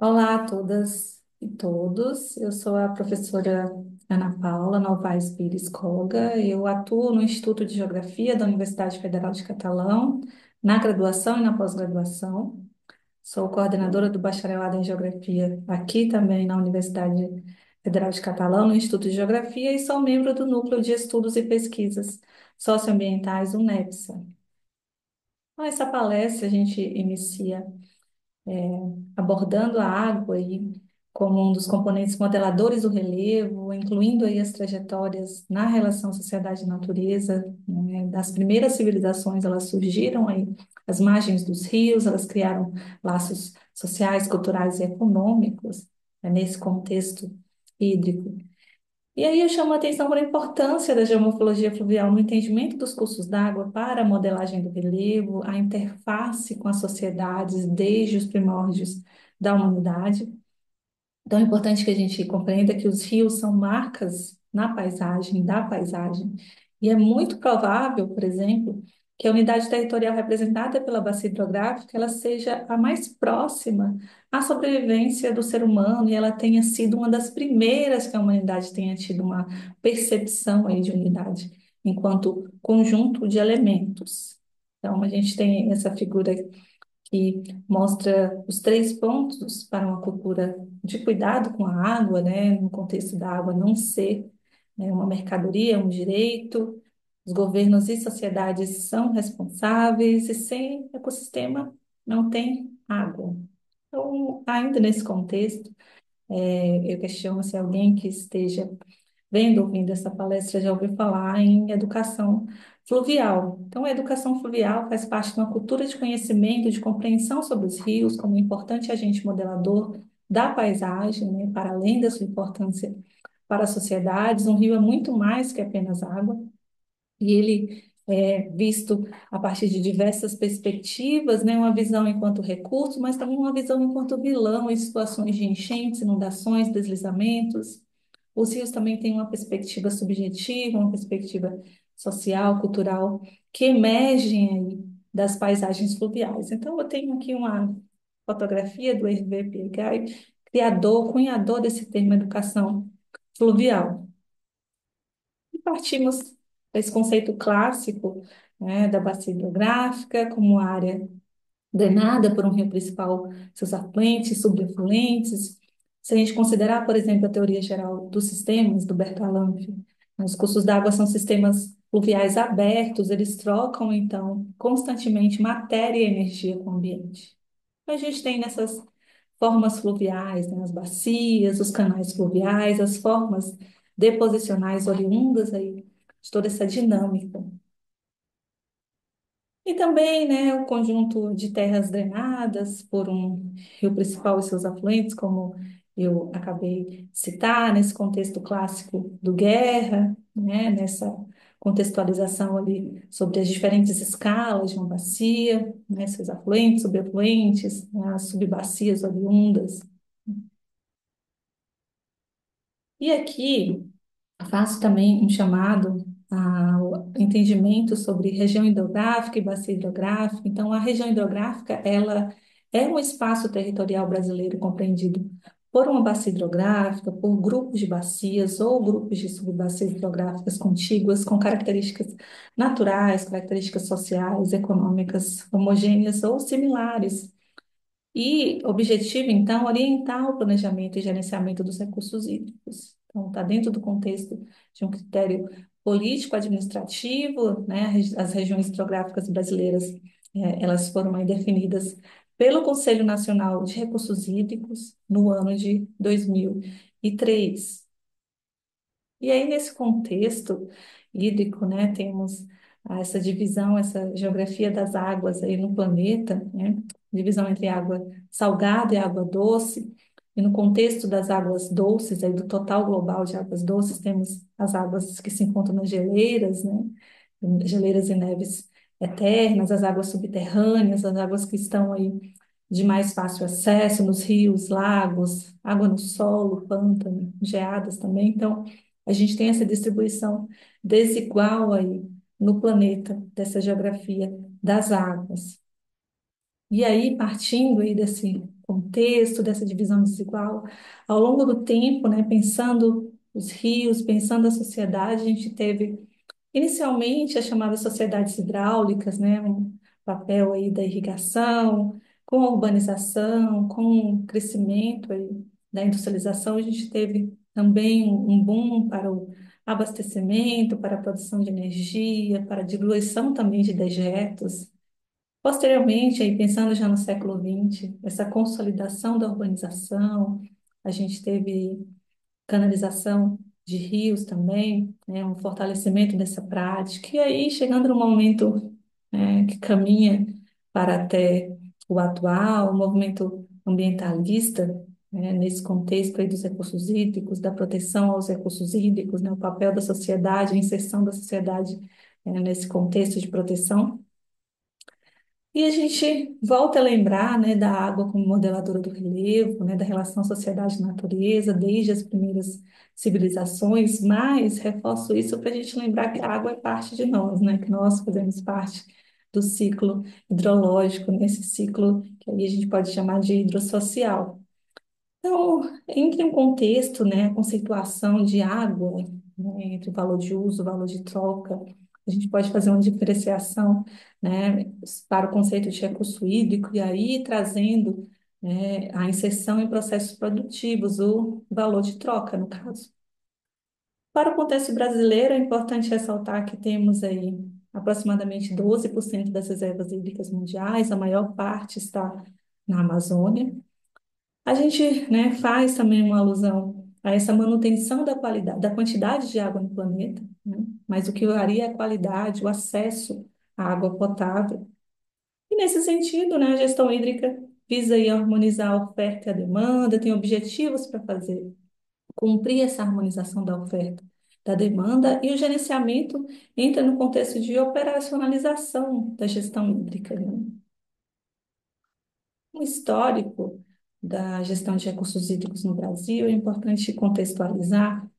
Olá a todas e todos. Eu sou a professora Ana Paula Novaes Pires Koga. Eu atuo no Instituto de Geografia da Universidade Federal de Catalão, na graduação e na pós-graduação. Sou coordenadora do bacharelado em Geografia aqui também na Universidade Federal de Catalão, no Instituto de Geografia, e sou membro do Núcleo de Estudos e Pesquisas Socioambientais, UNEPSA. Com essa palestra, a gente inicia abordando a água aí como um dos componentes modeladores do relevo, incluindo aí as trajetórias na relação sociedade e natureza, né? Das primeiras civilizações, elas surgiram aí às margens dos rios, elas criaram laços sociais, culturais e econômicos, né, nesse contexto hídrico. E aí eu chamo a atenção para a importância da geomorfologia fluvial no entendimento dos cursos d'água para a modelagem do relevo, a interface com as sociedades desde os primórdios da humanidade. Então é importante que a gente compreenda que os rios são marcas na paisagem, da paisagem, e é muito provável, por exemplo, que a unidade territorial representada pela bacia hidrográfica ela seja a mais próxima à sobrevivência do ser humano e ela tenha sido uma das primeiras que a humanidade tenha tido uma percepção aí de unidade enquanto conjunto de elementos. Então a gente tem essa figura que mostra os três pontos para uma cultura de cuidado com a água, né, no contexto da água não ser, né, uma mercadoria, um direito. Os governos e sociedades são responsáveis e sem ecossistema não tem água. Então, ainda nesse contexto, eu questiono se alguém que esteja vendo, ouvindo essa palestra, já ouviu falar em educação fluvial. Então, a educação fluvial faz parte de uma cultura de conhecimento, de compreensão sobre os rios, como um importante agente modelador da paisagem, né, para além da sua importância para as sociedades. Um rio é muito mais que apenas água, e ele é visto a partir de diversas perspectivas, né? Uma visão enquanto recurso, mas também uma visão enquanto vilão em situações de enchentes, inundações, deslizamentos. Os rios também têm uma perspectiva subjetiva, uma perspectiva social, cultural, que emergem aí das paisagens fluviais. Então, eu tenho aqui uma fotografia do Hervé Piegai, criador, cunhador desse termo educação fluvial. E partimos desse conceito clássico, né, da bacia hidrográfica como área drenada por um rio principal, seus afluentes, subafluentes. Se a gente considerar, por exemplo, a teoria geral dos sistemas, do Bertalanffy, né, os cursos d'água são sistemas fluviais abertos, eles trocam, então, constantemente matéria e energia com o ambiente. Então, a gente tem nessas formas fluviais, né, as bacias, os canais fluviais, as formas deposicionais oriundas aí de toda essa dinâmica. E também, né, o conjunto de terras drenadas por um rio principal e seus afluentes, como eu acabei de citar, nesse contexto clássico do Guerra, né, nessa contextualização ali sobre as diferentes escalas de uma bacia, né, seus afluentes, subafluentes, né, as subbacias oriundas. E aqui faço também um chamado ao entendimento sobre região hidrográfica e bacia hidrográfica. Então, a região hidrográfica, ela é um espaço territorial brasileiro compreendido por uma bacia hidrográfica, por grupos de bacias ou grupos de subbacias hidrográficas contíguas com características naturais, características sociais, econômicas homogêneas ou similares. E objetivo, então, orientar o planejamento e gerenciamento dos recursos hídricos. Então, está dentro do contexto de um critério político-administrativo, né? As regiões hidrográficas brasileiras, elas foram aí definidas pelo Conselho Nacional de Recursos Hídricos no ano de 2003. E aí, nesse contexto hídrico, né, temos essa divisão, essa geografia das águas aí no planeta, né, divisão entre água salgada e água doce. E no contexto das águas doces, aí do total global de águas doces, temos as águas que se encontram nas geleiras, né, geleiras e neves eternas, as águas subterrâneas, as águas que estão aí de mais fácil acesso nos rios, lagos, água no solo, pântano, geadas também. Então, a gente tem essa distribuição desigual aí no planeta, dessa geografia das águas. E aí, partindo aí desse contexto dessa divisão desigual. Ao longo do tempo, né, pensando os rios, pensando a sociedade, a gente teve inicialmente as chamadas sociedades hidráulicas, né, um papel aí da irrigação, com a urbanização, com o crescimento aí da industrialização, a gente teve também um boom para o abastecimento, para a produção de energia, para a diluição também de dejetos. Posteriormente, aí pensando já no século XX, essa consolidação da urbanização, a gente teve canalização de rios também, né, um fortalecimento dessa prática, e aí chegando no momento, que caminha para até o atual, o movimento ambientalista, né, nesse contexto aí dos recursos hídricos, da proteção aos recursos hídricos, né, o papel da sociedade, a inserção da sociedade, nesse contexto de proteção. E a gente volta a lembrar, né, da água como modeladora do relevo, né, da relação sociedade-natureza, desde as primeiras civilizações, mas reforço isso para a gente lembrar que a água é parte de nós, né, que nós fazemos parte do ciclo hidrológico, nesse ciclo que aí a gente pode chamar de hidrossocial. Então, entre um contexto, né, a conceituação de água, né, entre o valor de uso, o valor de troca, a gente pode fazer uma diferenciação, né, para o conceito de recurso hídrico e aí trazendo, né, a inserção em processos produtivos, o valor de troca, no caso. Para o contexto brasileiro, é importante ressaltar que temos aí aproximadamente 12% das reservas hídricas mundiais, a maior parte está na Amazônia. A gente, né, faz também uma alusão a essa manutenção da qualidade, da quantidade de água no planeta, né? Mas o que varia é a qualidade, o acesso à água potável. E nesse sentido, né, a gestão hídrica visa aí harmonizar a oferta e a demanda, tem objetivos para fazer, cumprir essa harmonização da oferta, da demanda, e o gerenciamento entra no contexto de operacionalização da gestão hídrica, né? Um histórico da gestão de recursos hídricos no Brasil, é importante contextualizar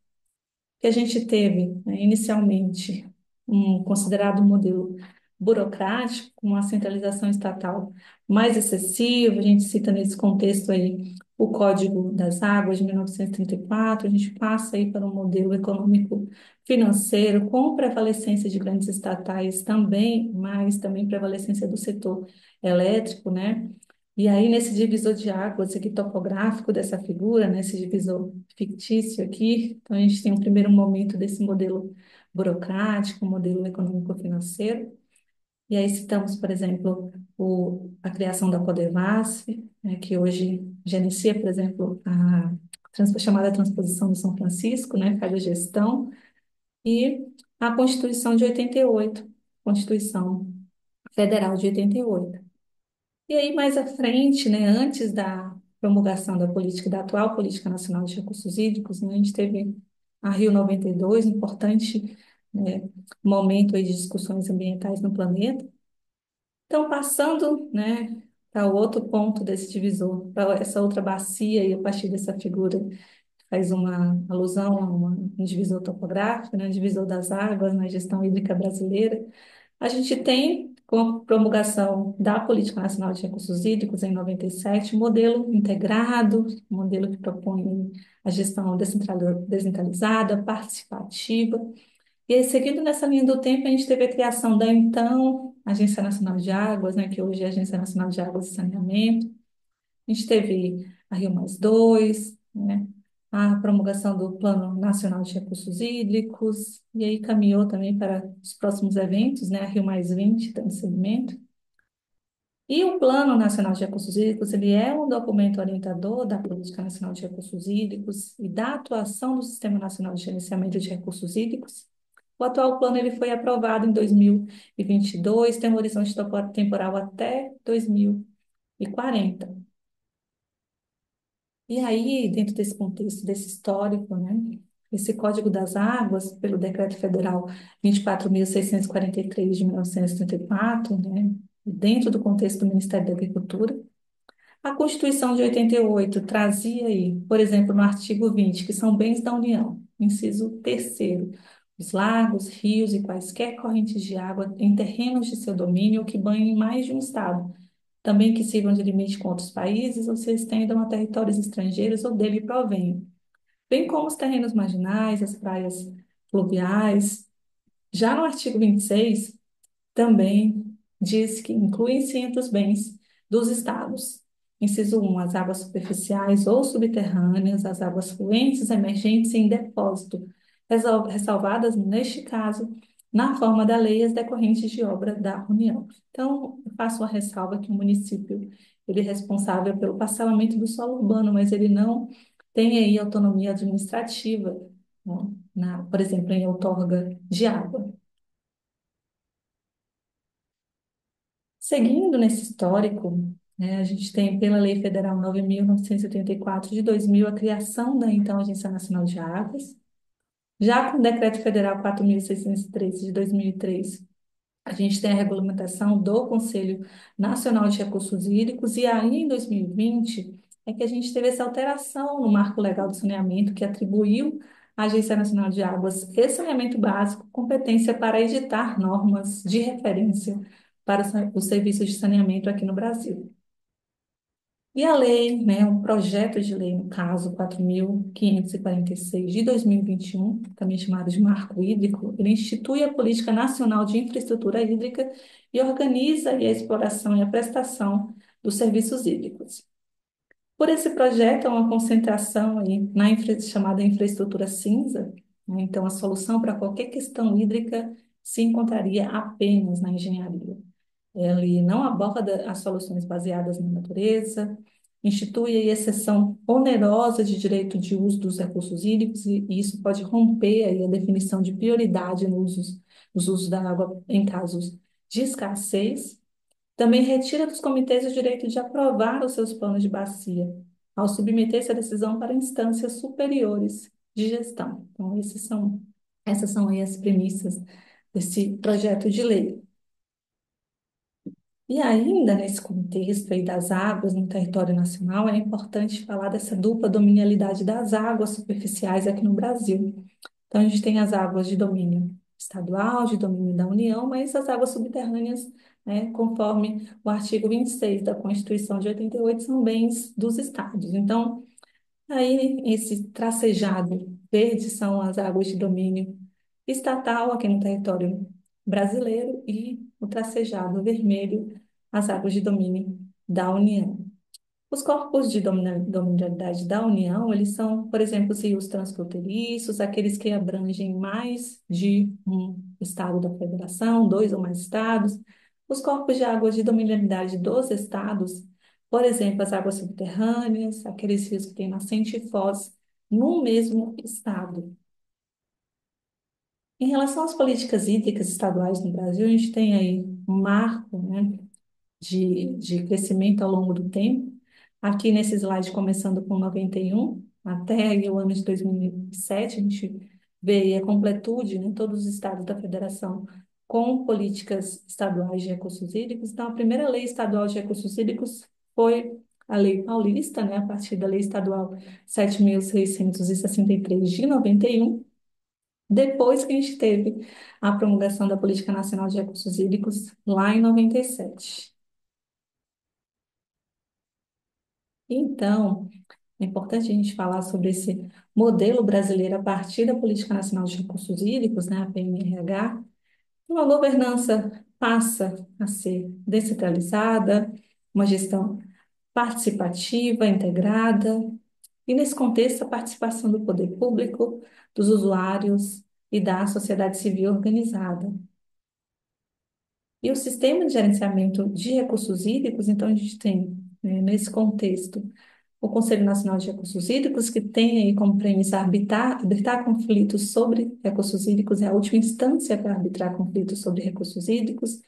que a gente teve, né, inicialmente, um considerado modelo burocrático, com uma centralização estatal mais excessiva. A gente cita nesse contexto aí o Código das Águas de 1934. A gente passa aí para um modelo econômico financeiro com prevalecência de grandes estatais também, mas também prevalecência do setor elétrico, né? E aí, nesse divisor de águas aqui topográfico dessa figura, nesse divisor fictício aqui, então a gente tem um primeiro momento desse modelo burocrático, modelo econômico-financeiro, e aí citamos, por exemplo, a criação da Codevasf, né, que hoje gerencia, por exemplo, a chamada Transposição do São Francisco, né, faz a gestão, e a Constituição de 88, Constituição Federal de 88. E aí, mais à frente, né, antes da promulgação da política, da atual Política Nacional de Recursos Hídricos, né, a gente teve a Rio 92, um importante, né, momento aí de discussões ambientais no planeta. Então, passando, né, para o outro ponto desse divisor, para essa outra bacia, e a partir dessa figura faz uma alusão a um divisor topográfico, né, um divisor das águas na gestão hídrica brasileira. A gente tem, com a promulgação da Política Nacional de Recursos Hídricos em 97, um modelo integrado, um modelo que propõe a gestão descentralizada, participativa. E aí, seguindo nessa linha do tempo, a gente teve a criação da então Agência Nacional de Águas, né, que hoje é a Agência Nacional de Águas e Saneamento. A gente teve a Rio+2, né, a promulgação do Plano Nacional de Recursos Hídricos, e aí caminhou também para os próximos eventos, né, a Rio+20, dando seguimento. E o Plano Nacional de Recursos Hídricos, ele é um documento orientador da Política Nacional de Recursos Hídricos e da atuação do Sistema Nacional de Gerenciamento de Recursos Hídricos. O atual plano ele foi aprovado em 2022, tem um horizonte temporal até 2040. E aí, dentro desse contexto, desse histórico, né, esse Código das Águas, pelo Decreto Federal 24.643 de 1934, né, dentro do contexto do Ministério da Agricultura, a Constituição de 88 trazia aí, por exemplo, no artigo 20, que são bens da União, inciso terceiro, os lagos, rios e quaisquer correntes de água em terrenos de seu domínio que banhem mais de um estado, também que sirvam de limite com outros países ou se estendam a territórios estrangeiros ou dele provenham, bem como os terrenos marginais, as praias fluviais. Já no artigo 26 também diz que incluem-se entre os bens dos estados. Inciso 1, as águas superficiais ou subterrâneas, as águas fluentes, emergentes e em depósito, ressalvadas, neste caso, na forma da lei, as decorrentes de obra da União. Então, eu faço uma ressalva que o município ele é responsável pelo parcelamento do solo urbano, mas ele não tem aí autonomia administrativa, né, por exemplo, em outorga de água. Seguindo nesse histórico, né, a gente tem pela Lei Federal 9.984 de 2000 a criação da então Agência Nacional de Águas. Já com o Decreto Federal 4.613 de 2003, a gente tem a regulamentação do Conselho Nacional de Recursos Hídricos e aí em 2020 é que a gente teve essa alteração no Marco Legal do Saneamento que atribuiu à Agência Nacional de Águas e Saneamento Básico competência para editar normas de referência para os serviços de saneamento aqui no Brasil. E a lei, né, um projeto de lei, no caso 4.546 de 2021, também chamado de Marco Hídrico, ele institui a Política Nacional de Infraestrutura Hídrica e organiza a exploração e a prestação dos serviços hídricos. Por esse projeto, há uma concentração aí chamada infraestrutura cinza, né? Então, a solução para qualquer questão hídrica se encontraria apenas na engenharia. Ele não aborda as soluções baseadas na natureza, institui a exceção onerosa de direito de uso dos recursos hídricos, e isso pode romper aí a definição de prioridade nos usos da água em casos de escassez. Também retira dos comitês o direito de aprovar os seus planos de bacia, ao submeter essa decisão para instâncias superiores de gestão. Então, essas são aí as premissas desse projeto de lei. E ainda nesse contexto aí das águas no território nacional, é importante falar dessa dupla dominialidade das águas superficiais aqui no Brasil. Então, a gente tem as águas de domínio estadual, de domínio da União, mas as águas subterrâneas, né, conforme o artigo 26 da Constituição de 88, são bens dos estados. Então, aí esse tracejado verde são as águas de domínio estatal aqui no território brasileiro e o tracejado vermelho, as águas de domínio da União. Os corpos de dominabilidade da União, eles são, por exemplo, os rios transfronteiriços, aqueles que abrangem mais de um estado da federação, dois ou mais estados. Os corpos de água de dominabilidade dos estados, por exemplo, as águas subterrâneas, aqueles rios que têm nascente e foz no mesmo estado. Em relação às políticas hídricas estaduais no Brasil, a gente tem aí um marco, né, de crescimento ao longo do tempo. Aqui nesse slide, começando com 91 até aí o ano de 2007, a gente vê aí a completude, né, todos os estados da federação com políticas estaduais de recursos hídricos. Então, a primeira lei estadual de recursos hídricos foi a Lei Paulista, né, a partir da Lei Estadual 7.663 de 91. Depois que a gente teve a promulgação da Política Nacional de Recursos Hídricos, lá em 97. Então, é importante a gente falar sobre esse modelo brasileiro a partir da Política Nacional de Recursos Hídricos, né, a PNRH. Uma governança passa a ser descentralizada, uma gestão participativa, integrada, e nesse contexto, a participação do poder público, dos usuários e da sociedade civil organizada. E o sistema de gerenciamento de recursos hídricos, então, a gente tem, né, nesse contexto, o Conselho Nacional de Recursos Hídricos, que tem aí como premissa arbitrar conflitos sobre recursos hídricos, é a última instância para arbitrar conflitos sobre recursos hídricos.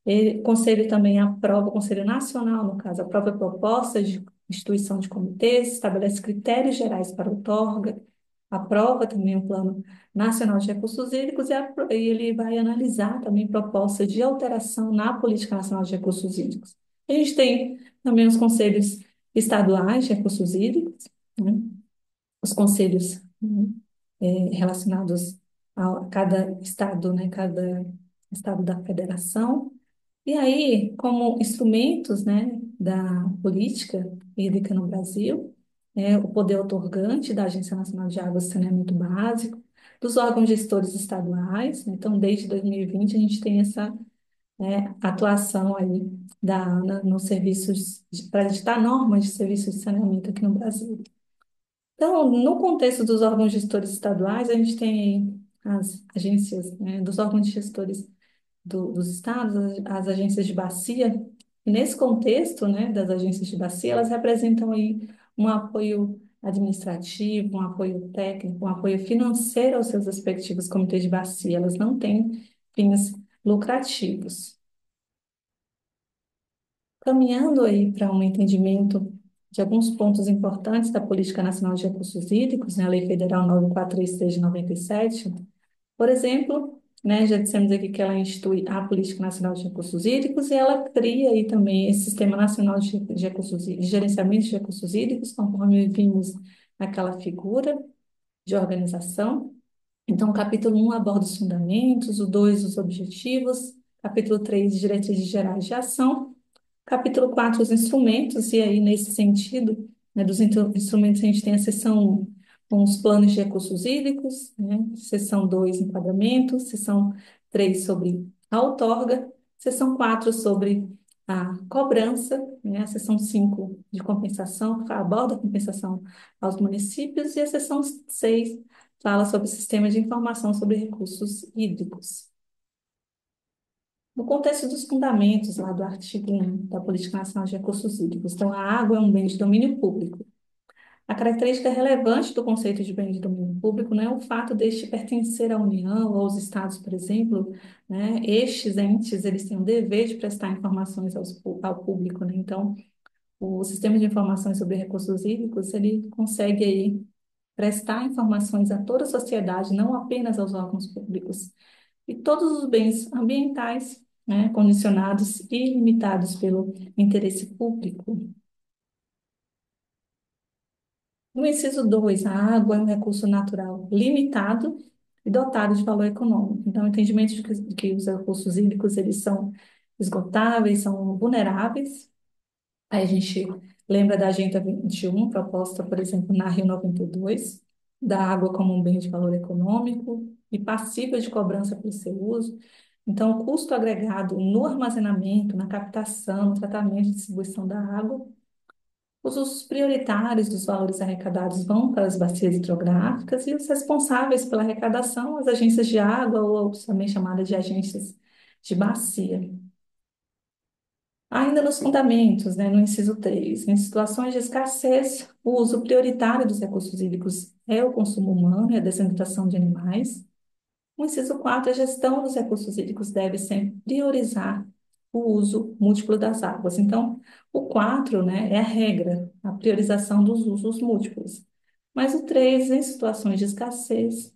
O Conselho também aprova, o Conselho Nacional, no caso, aprova propostas de instituição de comitês, estabelece critérios gerais para outorga, aprova também o Plano Nacional de Recursos Hídricos e ele vai analisar também propostas de alteração na Política Nacional de Recursos Hídricos. A gente tem também os conselhos estaduais de recursos hídricos, né? Os conselhos, relacionados a cada estado, né? Cada estado da federação. E aí, como instrumentos, né, da política hídrica no Brasil, o poder outorgante da Agência Nacional de Água e Saneamento Básico, dos órgãos gestores estaduais. Então, desde 2020, a gente tem essa, atuação aí da ANA nos serviços, para editar normas de serviços de saneamento aqui no Brasil. Então, no contexto dos órgãos gestores estaduais, a gente tem as agências, dos órgãos gestores dos estados, as agências de bacia. E nesse contexto, das agências de bacia, elas representam aí um apoio administrativo, um apoio técnico, um apoio financeiro aos seus respectivos comitês de bacia. Elas não têm fins lucrativos. Caminhando aí para um entendimento de alguns pontos importantes da Política Nacional de Recursos Hídricos, a Lei Federal 9.433 de 97, por exemplo, já dissemos aqui que ela institui a Política Nacional de Recursos Hídricos e ela cria aí também esse Sistema Nacional de Recursos, de Gerenciamento de Recursos Hídricos, conforme vimos naquela figura de organização. Então, o capítulo 1 aborda os fundamentos, o 2 os objetivos, capítulo 3 diretrizes gerais de ação, capítulo 4 os instrumentos, e aí, nesse sentido, dos instrumentos, a gente tem a seção 1, com os planos de recursos hídricos, seção 2 enquadramento, seção 3 sobre a outorga, seção 4 sobre a cobrança, a seção 5 de compensação, que aborda a compensação aos municípios, e a seção 6 fala sobre o sistema de informação sobre recursos hídricos. No contexto dos fundamentos lá do artigo 1 da Política Nacional de Recursos Hídricos, então, a água é um bem de domínio público. A característica relevante do conceito de bem de domínio público não é o fato deste pertencer à União ou aos estados, por exemplo, estes entes, eles têm o dever de prestar informações ao público, né? Então, o sistema de informações sobre recursos hídricos, ele consegue aí prestar informações a toda a sociedade, não apenas aos órgãos públicos. E todos os bens ambientais, condicionados e limitados pelo interesse público. No inciso 2, a água é um recurso natural limitado e dotado de valor econômico. Então, o entendimento de que os recursos hídricos eles são esgotáveis, são vulneráveis. Aí a gente lembra da Agenda 21, proposta, por exemplo, na Rio 92, da água como um bem de valor econômico e passível de cobrança por seu uso. Então, o custo agregado no armazenamento, na captação, no tratamento e distribuição da água. Os usos prioritários dos valores arrecadados vão para as bacias hidrográficas e os responsáveis pela arrecadação, as agências de água, ou também chamadas de agências de bacia. Ainda nos fundamentos, no inciso 3, em situações de escassez, o uso prioritário dos recursos hídricos é o consumo humano e a desertização de animais. O inciso 4, a gestão dos recursos hídricos deve sempre priorizar o uso múltiplo das águas. Então, o 4, é a regra, a priorização dos usos múltiplos. Mas o 3, em situações de escassez,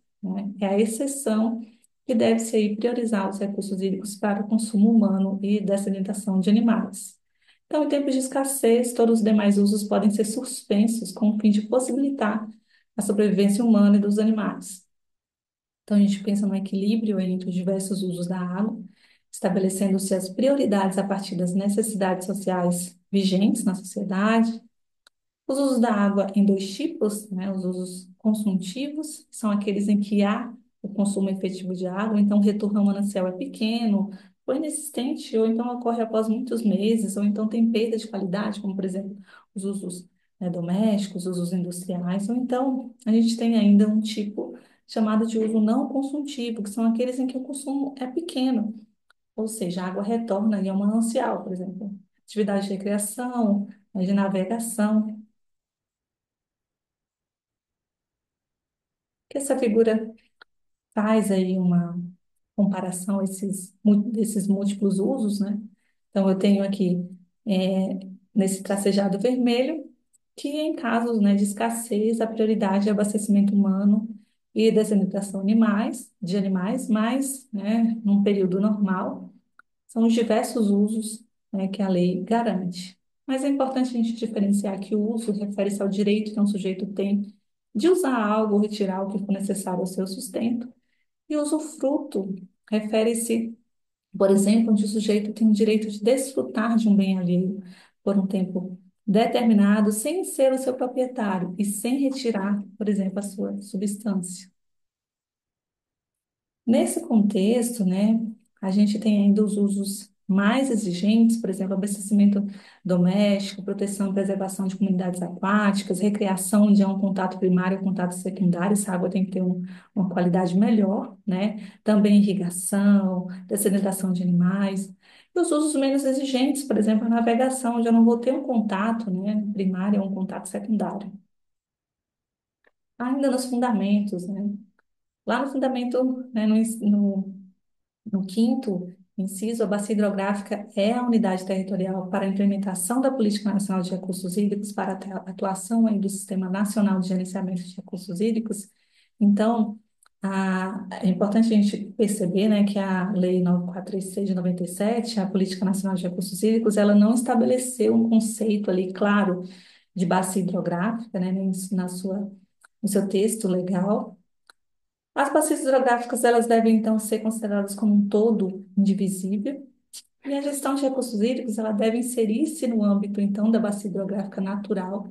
é a exceção que deve-se aí priorizar os recursos hídricos para o consumo humano e desalentação de animais. Então, em tempos de escassez, todos os demais usos podem ser suspensos com o fim de possibilitar a sobrevivência humana e dos animais. Então, a gente pensa no equilíbrio entre os diversos usos da água, estabelecendo-se as prioridades a partir das necessidades sociais vigentes na sociedade. Os usos da água em dois tipos, os usos consuntivos, que são aqueles em que há o consumo efetivo de água, então o retorno ao manancial é pequeno, ou inexistente, ou então ocorre após muitos meses, ou então tem perda de qualidade, como, por exemplo, os usos, domésticos, os usos industriais, ou então a gente tem ainda um tipo chamado de uso não consultivo, que são aqueles em que o consumo é pequeno, ou seja, a água retorna ali ao manancial, por exemplo, atividade de recreação, de navegação, que essa figura faz aí uma comparação desses múltiplos usos, né? Então, eu tenho aqui, nesse tracejado vermelho, que em casos, de escassez, a prioridade é abastecimento humano e desalentação de animais, mas, num período normal, são os diversos usos, que a lei garante. Mas é importante a gente diferenciar que o uso refere-se ao direito que um sujeito tem de usar algo ou retirar o que for necessário ao seu sustento, e o usufruto refere-se, por exemplo, onde o sujeito tem o direito de desfrutar de um bem alheio, por um tempo determinado, sem ser o seu proprietário e sem retirar, por exemplo, a sua substância. Nesse contexto, né, a gente tem ainda os usos mais exigentes, por exemplo, abastecimento doméstico, proteção e preservação de comunidades aquáticas, recreação onde há um contato primário e um contato secundário, essa água tem que ter uma qualidade melhor, né? Também irrigação, dessalinização de animais. E os usos menos exigentes, por exemplo, a navegação, onde eu não vou ter um contato, né, primário ou um contato secundário. Ainda nos fundamentos, né? Lá no fundamento, né, no quinto inciso, a bacia hidrográfica é a unidade territorial para a implementação da Política Nacional de Recursos Hídricos para a atuação aí do Sistema Nacional de Gerenciamento de Recursos Hídricos. Então, é importante a gente perceber, né, que a Lei 9436 de 97, a Política Nacional de Recursos Hídricos, ela não estabeleceu um conceito ali claro de bacia hidrográfica, né, no seu texto legal. As bacias hidrográficas, elas devem, então, ser consideradas como um todo indivisível, e a gestão de recursos hídricos, ela deve inserir-se no âmbito, então, da bacia hidrográfica natural,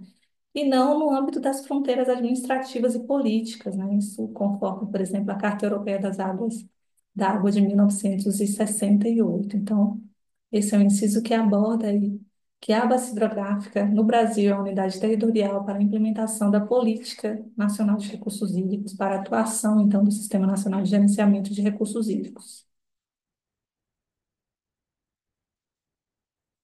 e não no âmbito das fronteiras administrativas e políticas, né? Isso conforme, por exemplo, a Carta Europeia das Águas, da Água de 1968. Então, esse é um inciso que aborda aí que a bacia hidrográfica no Brasil é a unidade territorial para a implementação da Política Nacional de Recursos Hídricos, para a atuação, então, do Sistema Nacional de Gerenciamento de Recursos Hídricos.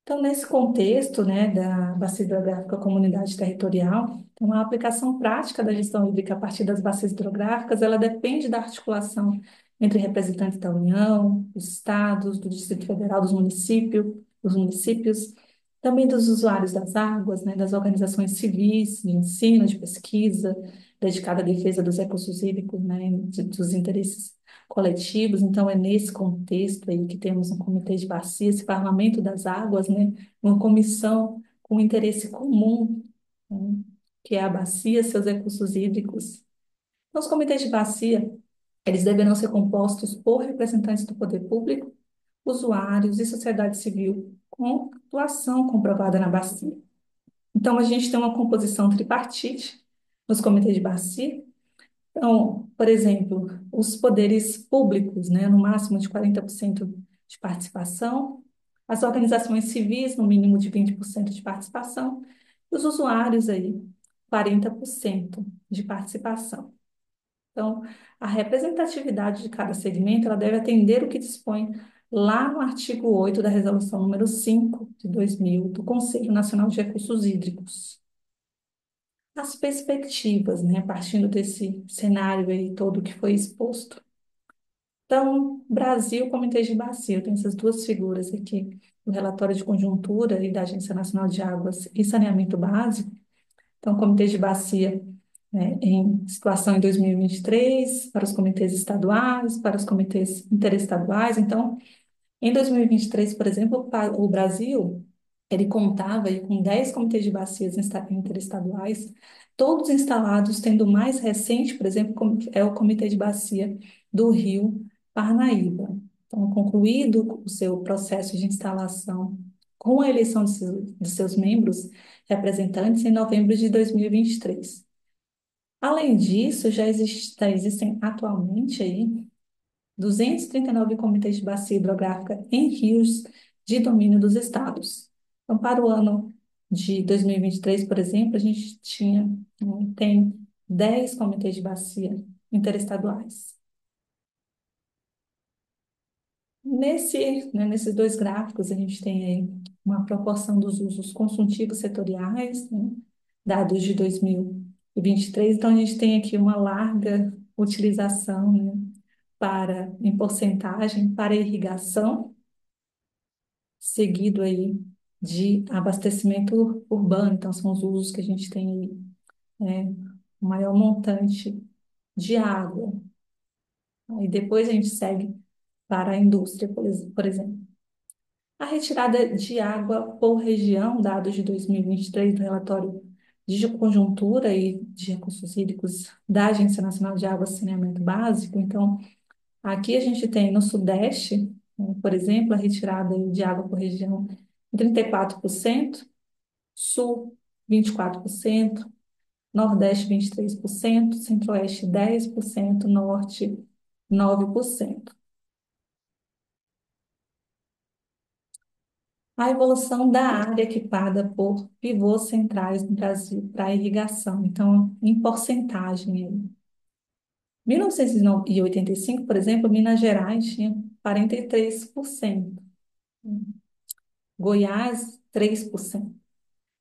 Então, nesse contexto, né, da bacia hidrográfica comunidade territorial, então, a aplicação prática da gestão hídrica a partir das bacias hidrográficas, ela depende da articulação entre representantes da União, dos estados, do Distrito Federal, dos municípios, também dos usuários das águas, né, das organizações civis, de ensino, de pesquisa, dedicada à defesa dos recursos hídricos, né, dos interesses coletivos. Então, é nesse contexto aí que temos um comitê de bacia, esse Parlamento das Águas, né, uma comissão com interesse comum, né, que é a bacia, seus recursos hídricos. Então, os comitês de bacia, eles deverão ser compostos por representantes do poder público, usuários e sociedade civil, com atuação comprovada na bacia. Então, a gente tem uma composição tripartite nos comitês de bacia. Então, por exemplo, os poderes públicos, né, no máximo de 40% de participação, as organizações civis, no mínimo de 20% de participação, e os usuários aí, 40% de participação. Então, a representatividade de cada segmento, ela deve atender o que dispõe lá no artigo 8 da Resolução número 5 de 2000 do Conselho Nacional de Recursos Hídricos. As perspectivas, né, partindo desse cenário aí todo que foi exposto. Então, Brasil, Comitê de Bacia, tem essas duas figuras aqui, o relatório de conjuntura e da Agência Nacional de Águas e Saneamento Básico. Então, Comitê de Bacia, né, em situação em 2023, para os comitês estaduais, para os comitês interestaduais. Então, em 2023, por exemplo, o Brasil, ele contava aí com 10 comitês de bacias interestaduais, todos instalados, tendo o mais recente, por exemplo, é o Comitê de Bacia do Rio Parnaíba. Então, concluído o seu processo de instalação com a eleição de seus membros representantes em novembro de 2023. Além disso, já existem atualmente aí 239 comitês de bacia hidrográfica em rios de domínio dos estados. Então, para o ano de 2023, por exemplo, a gente tem 10 comitês de bacia interestaduais. Nesses dois gráficos, a gente tem aí uma proporção dos usos consultivos setoriais, né, dados de 2023. Então, a gente tem aqui uma larga utilização, né, em porcentagem, para irrigação, seguido aí de abastecimento urbano. Então, são os usos que a gente tem aí, né, o maior montante de água. Aí depois a gente segue para a indústria, por exemplo. A retirada de água por região, dados de 2023 do relatório de conjuntura e de recursos hídricos da Agência Nacional de Água e Saneamento Básico. Então, aqui a gente tem no Sudeste, por exemplo, a retirada de água por região em 34%, Sul, 24%, Nordeste, 23%, Centro-Oeste, 10%, Norte, 9%. A evolução da área equipada por pivôs centrais no Brasil para irrigação. Então, em porcentagem, aí. 1985, por exemplo, Minas Gerais tinha 43%, Goiás, 3%.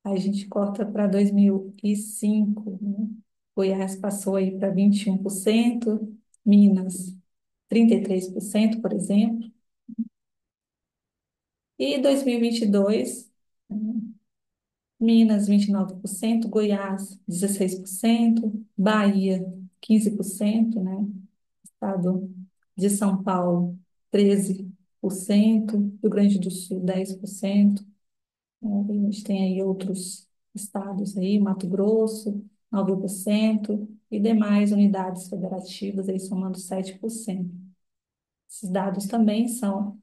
Aí a gente corta para 2005, né? Goiás passou aí para 21%, Minas, 33%, por exemplo. E 2022, Minas, 29%, Goiás, 16%, Bahia, 15%, né? Estado de São Paulo, 13%, Rio Grande do Sul, 10%. A gente tem aí outros estados aí, Mato Grosso, 9%, e demais unidades federativas aí somando 7%. Esses dados também são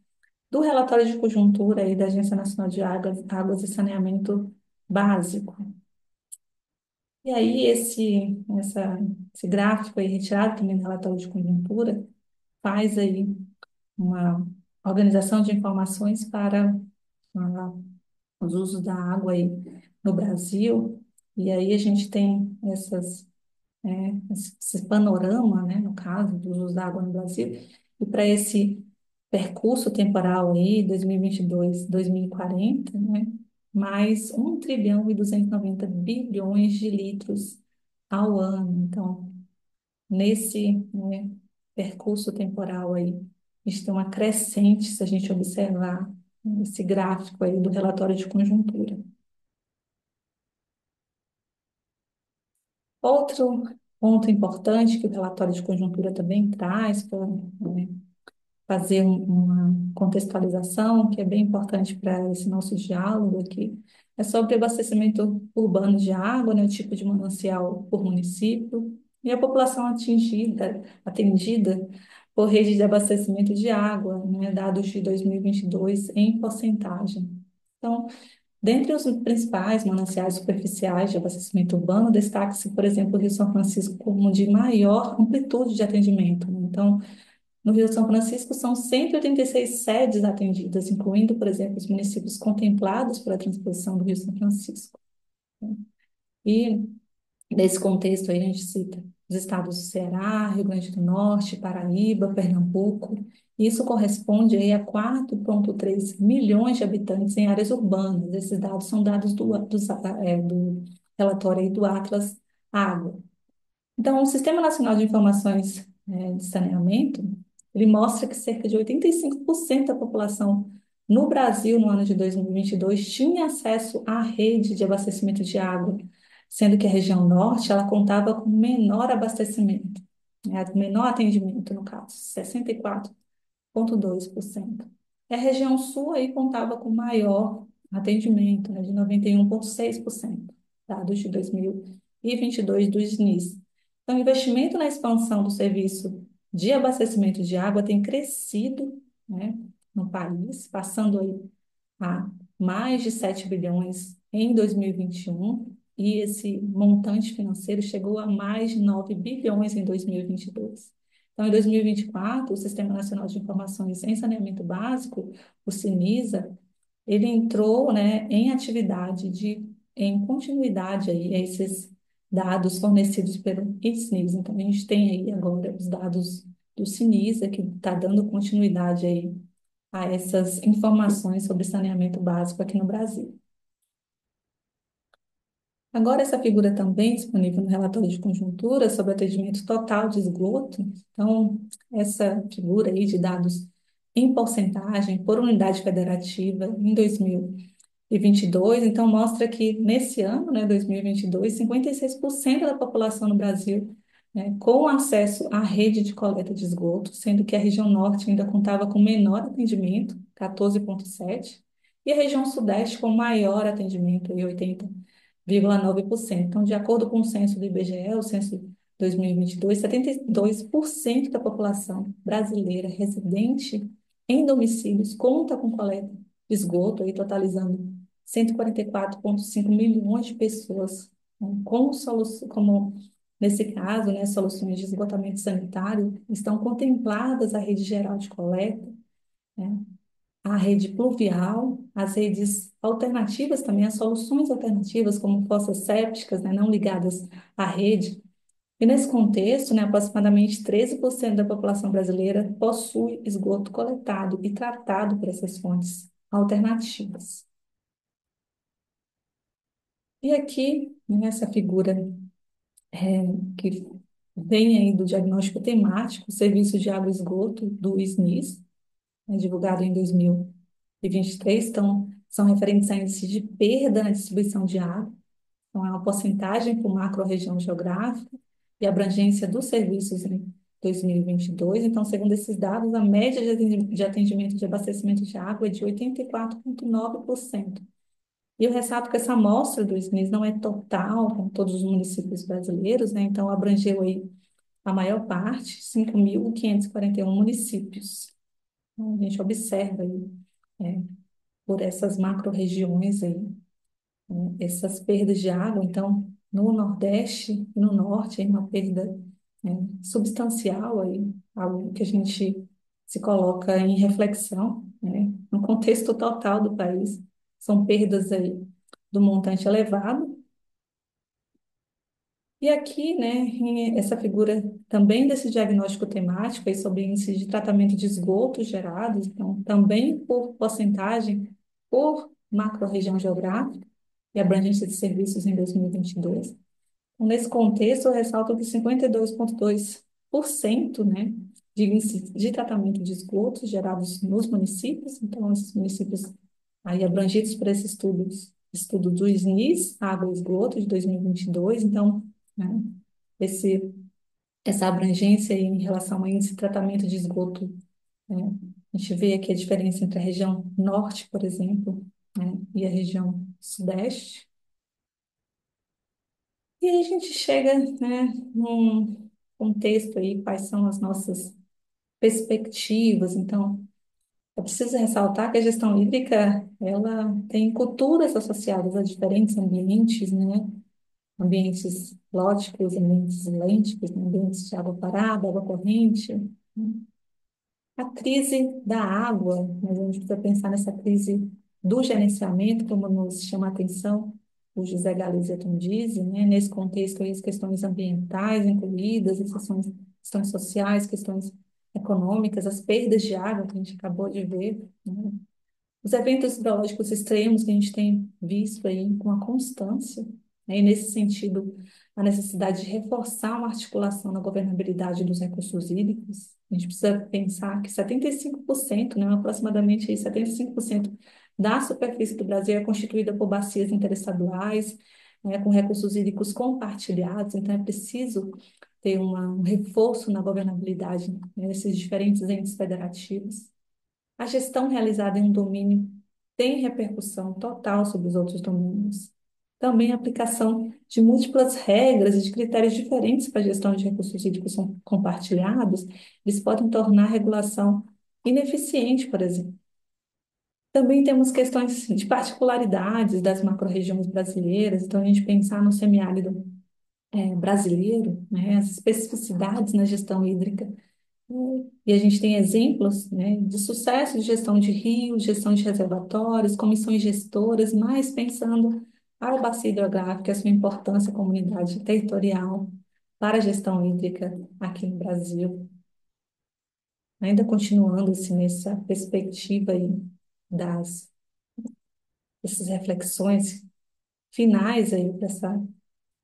do relatório de conjuntura aí da Agência Nacional de Águas e Saneamento Básico. E aí esse gráfico aí retirado também do relatório de conjuntura faz aí uma organização de informações para os usos da água aí no Brasil. E aí a gente tem esse panorama, né, no caso, dos usos da água no Brasil. E para esse percurso temporal aí, 2022, 2040, né, mais 1 trilhão e 290 bilhões de litros ao ano. Então, nesse, né, percurso temporal aí, a gente tem uma crescente, se a gente observar esse gráfico aí do relatório de conjuntura. Outro ponto importante que o relatório de conjuntura também traz para, né, fazer uma contextualização, que é bem importante para esse nosso diálogo aqui, é sobre abastecimento urbano de água, né, o tipo de manancial por município, e a população atendida por rede de abastecimento de água, né, dados de 2022 em porcentagem. Então, dentre os principais mananciais superficiais de abastecimento urbano, destaca-se, por exemplo, o Rio São Francisco como de maior amplitude de atendimento, né? Então, no Rio São Francisco, são 186 sedes atendidas, incluindo, por exemplo, os municípios contemplados pela transposição do Rio São Francisco, né? E, nesse contexto, aí a gente cita os estados do Ceará, Rio Grande do Norte, Paraíba, Pernambuco. Isso corresponde aí a 4,3 milhões de habitantes em áreas urbanas. Esses dados são dados do relatório aí do Atlas Água. Então, o Sistema Nacional de Informações, de Saneamento, ele mostra que cerca de 85% da população no Brasil, no ano de 2022, tinha acesso à rede de abastecimento de água, sendo que a região norte, ela contava com menor abastecimento, né, menor atendimento, no caso, 64,2%. E a região sul aí contava com maior atendimento, né, de 91,6%, dados de 2022 do DINIS. Então, o investimento na expansão do serviço de abastecimento de água tem crescido, né, no país, passando aí a mais de 7 bilhões em 2021, e esse montante financeiro chegou a mais de 9 bilhões em 2022. Então, em 2024, o Sistema Nacional de Informações em Saneamento Básico, o SINISA, ele entrou, né, em atividade em continuidade aí a esses dados fornecidos pelo ICNIS. Então, a gente tem aí agora os dados do SINISA, que está dando continuidade aí a essas informações sobre saneamento básico aqui no Brasil. Agora, essa figura também disponível no relatório de conjuntura sobre atendimento total de esgoto. Então, essa figura aí de dados em porcentagem por unidade federativa em 2022, então mostra que nesse ano, né, 2022, 56% da população no Brasil, né, com acesso à rede de coleta de esgoto, sendo que a região norte ainda contava com menor atendimento, 14,7%, e a região sudeste com maior atendimento, 80,9%. Então, de acordo com o censo do IBGE, o censo 2022, 72% da população brasileira residente em domicílios conta com coleta de esgoto, aí totalizando 144,5 milhões de pessoas, né, com solução, como nesse caso, né, soluções de esgotamento sanitário, estão contempladas a rede geral de coleta, né, a rede pluvial, as redes alternativas também, as soluções alternativas, como fossas sépticas, né, não ligadas à rede. E nesse contexto, né, aproximadamente 13% da população brasileira possui esgoto coletado e tratado por essas fontes alternativas. E aqui, nessa figura que vem aí do diagnóstico temático, o Serviço de Água e Esgoto do SNIS, né, divulgado em 2023, então, são referentes a índice de perda na distribuição de água, então é uma porcentagem por macro-região geográfica e abrangência dos serviços em 2022. Então, segundo esses dados, a média de atendimento de abastecimento de água é de 84,9%. E eu ressalto que essa amostra do SNIS não é total com todos os municípios brasileiros, né? Então, abrangeu aí a maior parte, 5.541 municípios. Então, a gente observa aí, é, por essas macro-regiões aí, né, essas perdas de água. Então, no Nordeste e no Norte, é uma perda, substancial aí, algo que a gente se coloca em reflexão, né, no contexto total do país. São perdas aí do montante elevado. E aqui, né, essa figura também desse diagnóstico temático aí sobre índice de tratamento de esgotos gerados, então, também por porcentagem, por macro-região geográfica e abrangência de serviços em 2022. Então, nesse contexto, eu ressalto que 52,2%, né, de índice de tratamento de esgotos gerados nos municípios, então, esses municípios aí abrangidos por esse estudo do SNIS, Água e Esgoto, de 2022, então, né, esse, essa abrangência aí em relação ao índice de tratamento de esgoto, né, a gente vê aqui a diferença entre a região norte, por exemplo, né, e a região sudeste. E aí a gente chega, né, num contexto aí, quais são as nossas perspectivas. Então, é preciso ressaltar que a gestão hídrica, ela tem culturas associadas a diferentes ambientes, né? Ambientes lóticos, ambientes lênticos, né, ambientes de água parada, água corrente, né? A crise da água, mas a gente precisa pensar nessa crise do gerenciamento, como nos chama a atenção o José Galizia Dizzi, né? Nesse contexto, aí, as questões ambientais incluídas, as questões sociais, questões econômicas, as perdas de água que a gente acabou de ver, né? Os eventos hidrológicos extremos que a gente tem visto aí com a constância, né? E nesse sentido, a necessidade de reforçar uma articulação na governabilidade dos recursos hídricos. A gente precisa pensar que 75%, né, aproximadamente aí 75% da superfície do Brasil é constituída por bacias interestaduais, né, com recursos hídricos compartilhados, então é preciso ter um reforço na governabilidade, né, desses diferentes entes federativos. A gestão realizada em um domínio tem repercussão total sobre os outros domínios. Também a aplicação de múltiplas regras e de critérios diferentes para a gestão de recursos hídricos são compartilhados, eles podem tornar a regulação ineficiente, por exemplo. Também temos questões de particularidades das macro-regiões brasileiras, então a gente pensar no semiárido brasileiro, né, as especificidades na gestão hídrica e a gente tem exemplos, né, de sucesso de gestão de rios, gestão de reservatórios, comissões gestoras, mas pensando ao bacia hidrográfico, a sua importância à comunidade territorial para a gestão hídrica aqui no Brasil. Ainda continuando assim, nessa perspectiva aí dessas reflexões finais aí dessa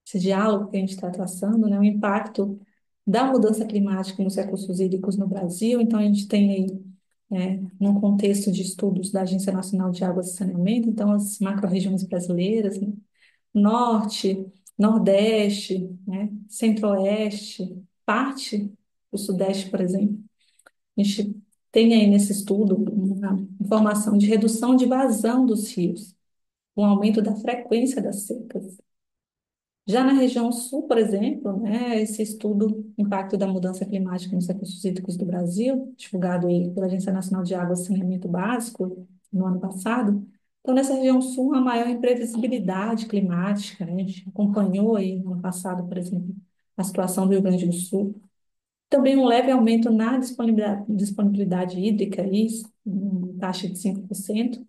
esse diálogo que a gente está traçando, né, o impacto da mudança climática nos recursos hídricos no Brasil. Então, a gente tem aí, num contexto de estudos da Agência Nacional de Águas e Saneamento, então, as macro-regiões brasileiras, né, Norte, Nordeste, né, Centro-Oeste, parte do Sudeste, por exemplo. A gente tem aí nesse estudo uma informação de redução de vazão dos rios, um aumento da frequência das secas. Já na região sul, por exemplo, né, esse estudo Impacto da Mudança Climática nos Recursos Hídricos do Brasil, divulgado aí pela Agência Nacional de Água e Saneamento Básico no ano passado, Então, nessa região sul, a maior imprevisibilidade climática, né? A gente acompanhou aí no ano passado, por exemplo, a situação do Rio Grande do Sul. Também um leve aumento na disponibilidade hídrica, isso, taxa de 5%.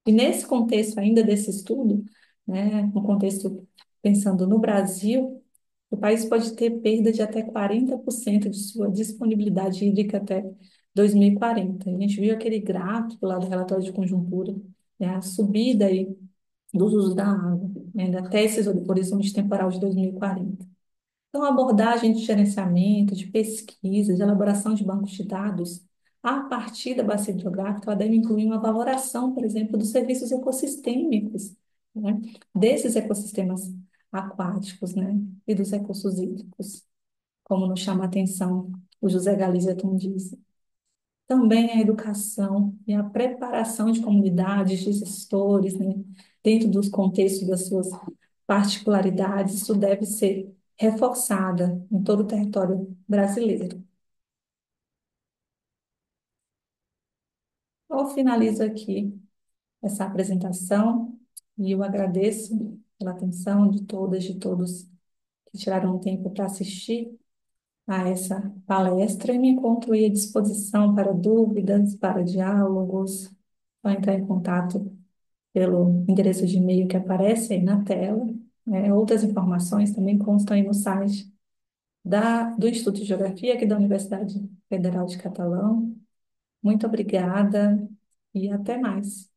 E nesse contexto ainda desse estudo, né, no contexto pensando no Brasil, o país pode ter perda de até 40% de sua disponibilidade hídrica até 2040. A gente viu aquele gráfico lá do relatório de conjuntura, né, a subida aí dos usos da água, né, até esse horizonte temporal de 2040. Então, a abordagem de gerenciamento, de pesquisa, de elaboração de bancos de dados, a partir da bacia hidrográfica, ela deve incluir uma valoração, por exemplo, dos serviços ecossistêmicos, né, desses ecossistemas aquáticos, né, e dos recursos hídricos, como nos chama a atenção o José Galizia diz. Também a educação e a preparação de comunidades, de gestores, né, dentro dos contextos das suas particularidades, isso deve ser reforçada em todo o território brasileiro. Eu finalizo aqui essa apresentação e eu agradeço pela atenção de todas e de todos que tiraram um tempo para assistir a essa palestra e me encontro aí à disposição para dúvidas, para diálogos, para entrar em contato pelo endereço de e-mail que aparece aí na tela. Né? Outras informações também constam aí no site do Instituto de Geografia aqui da Universidade Federal de Catalão. Muito obrigada e até mais.